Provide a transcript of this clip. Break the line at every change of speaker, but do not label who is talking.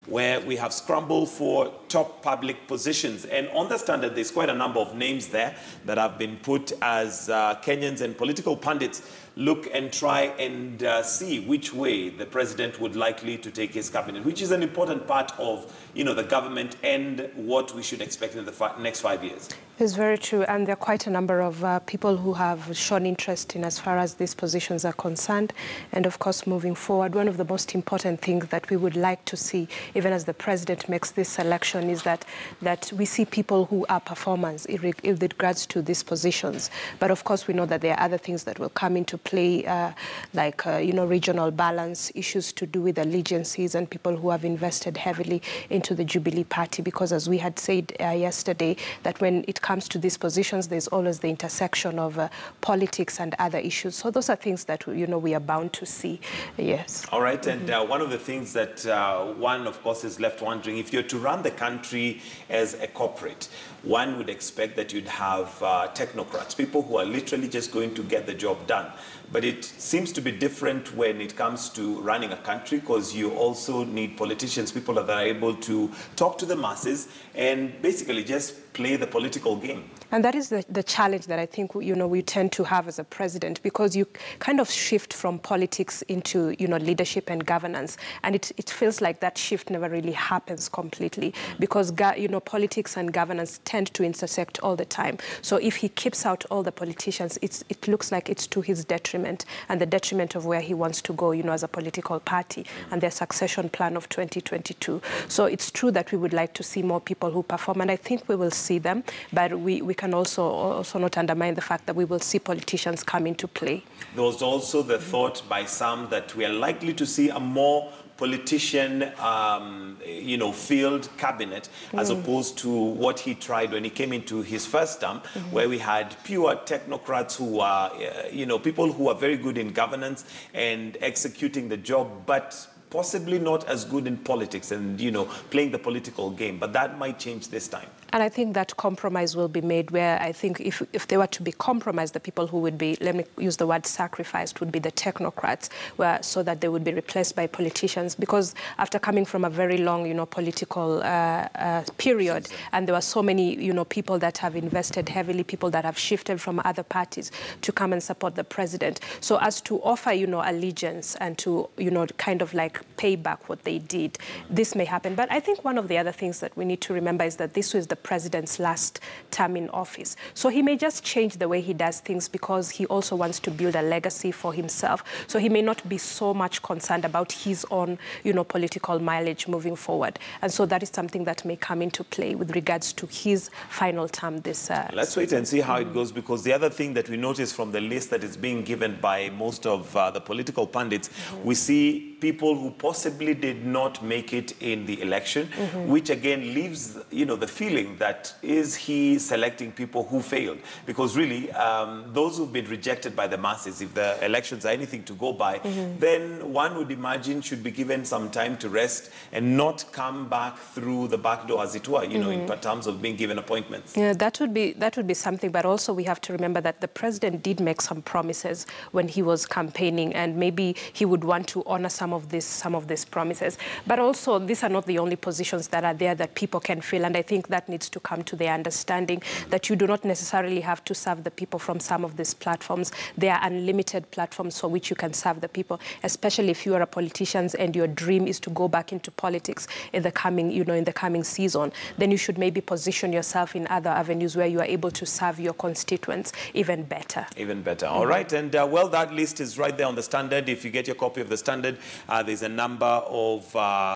where we have Scramble for top public positions. And on the Standard, there's quite a number of names there that have been put as Kenyans and political pundits look and try and see which way the president would likely to take his cabinet, which is an important part of, the government and what we should expect in the next 5 years.
It's very true, and there are quite a number of people who have shown interest in as far as these positions are concerned. And of course, moving forward, one of the most important things that we would like to see, even as the president makes this selection, is that we see people who are performers in regards to these positions. But of course, we know that there are other things that will come into play, like regional balance, issues to do with allegiances, and people who have invested heavily into the Jubilee Party. Because as we had said yesterday, that when it comes to these positions, there's always the intersection of politics and other issues. So those are things that we are bound to see. Yes. All right.
And one of the things that one, of course, is left wondering, if you're to run the country as a corporate, one would expect that you'd have technocrats, people who are literally just going to get the job done. But it seems to be different when it comes to running a country, because you also need politicians, people that are able to talk to the masses and basically just play the political game.
And that is the challenge that I think, we tend to have as a president, because you kind of shift from politics into, leadership and governance. And it feels like that shift never really happens completely, because, politics and governance tend to intersect all the time. So if he keeps out all the politicians, it looks like it's to his detriment and the detriment of where he wants to go, as a political party and their succession plan of 2022. So it's true that we would like to see more people who perform, and I think we will see them, but we can also not undermine the fact that we will see politicians come into play.
There was also the thought by some that we are likely to see a more politician, field cabinet, as opposed to what he tried when he came into his first term, where we had pure technocrats who are, people who are very good in governance and executing the job, but possibly not as good in politics and, playing the political game. But that might change this time.
And I think that compromise will be made, where I think if they were to be compromised, the people who would be, let me use the word sacrificed, would be the technocrats, so that they would be replaced by politicians. Because after coming from a very long, political period, and there were so many, people that have invested heavily, people that have shifted from other parties to come and support the president. So as to offer, allegiance and to, kind of like pay back what they did, this may happen. But I think one of the other things that we need to remember is that this was the president's last term in office. So he may just change the way he does things, because he also wants to build a legacy for himself. So he may not be so much concerned about his own, political mileage moving forward. And so that is something that may come into play with regards to his final term this
Let's wait and see how it goes, because the other thing that we notice from the list that is being given by most of the political pundits, we see people who possibly did not make it in the election, which again leaves, the feeling that is he selecting people who failed? Because really, those who've been rejected by the masses, if the elections are anything to go by, then one would imagine should be given some time to rest and not come back through the back door, as it were, in terms of being given appointments.
Yeah, that would be something. But also we have to remember that the president did make some promises when he was campaigning, and maybe he would want to honor some of these promises. But also, these are not the only positions that are there that people can fill, and I think that needs to come to their understanding that you do not necessarily have to serve the people from some of these platforms. There are unlimited platforms for which you can serve the people, especially if you are a politician and your dream is to go back into politics in the coming, season. Then you should maybe position yourself in other avenues where you are able to serve your constituents even better.
Even better. All right. And well, that list is right there on the Standard. If you get your copy of the Standard, there's a number of